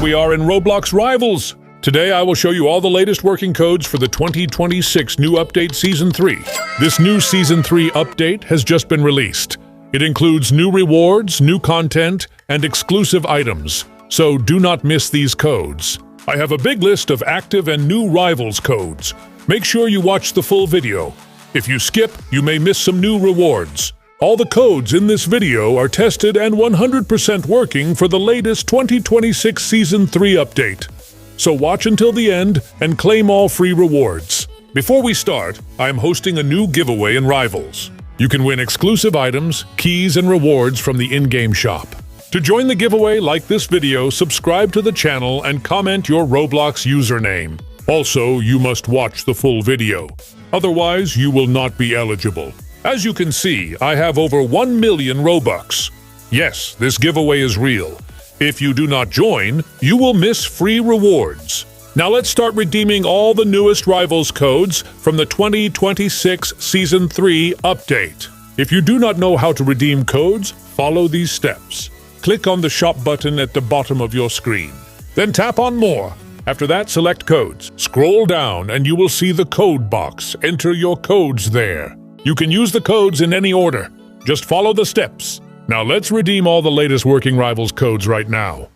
we are in Roblox Rivals. Today I will show you all the latest working codes for the 2026 new update Season 3. This new Season 3 update has just been released. It includes new rewards, new content, and exclusive items, so do not miss these codes. I have a big list of active and new Rivals codes. Make sure you watch the full video. If you skip, you may miss some new rewards. All the codes in this video are tested and 100% working for the latest 2026 Season 3 update. So watch until the end and claim all free rewards. Before we start, I am hosting a new giveaway in Rivals. You can win exclusive items, keys, and rewards from the in-game shop. To join the giveaway, like this video, subscribe to the channel, and comment your Roblox username. Also, you must watch the full video. Otherwise, you will not be eligible. As you can see, I have over 1 million Robux. Yes, this giveaway is real. If you do not join, you will miss free rewards. Now let's start redeeming all the newest Rivals codes from the 2026 Season 3 update. If you do not know how to redeem codes, follow these steps. Click on the shop button at the bottom of your screen. Then tap on More. After that, select Codes. Scroll down and you will see the code box. Enter your codes there. You can use the codes in any order. Just follow the steps. Now let's redeem all the latest working Rivals codes right now.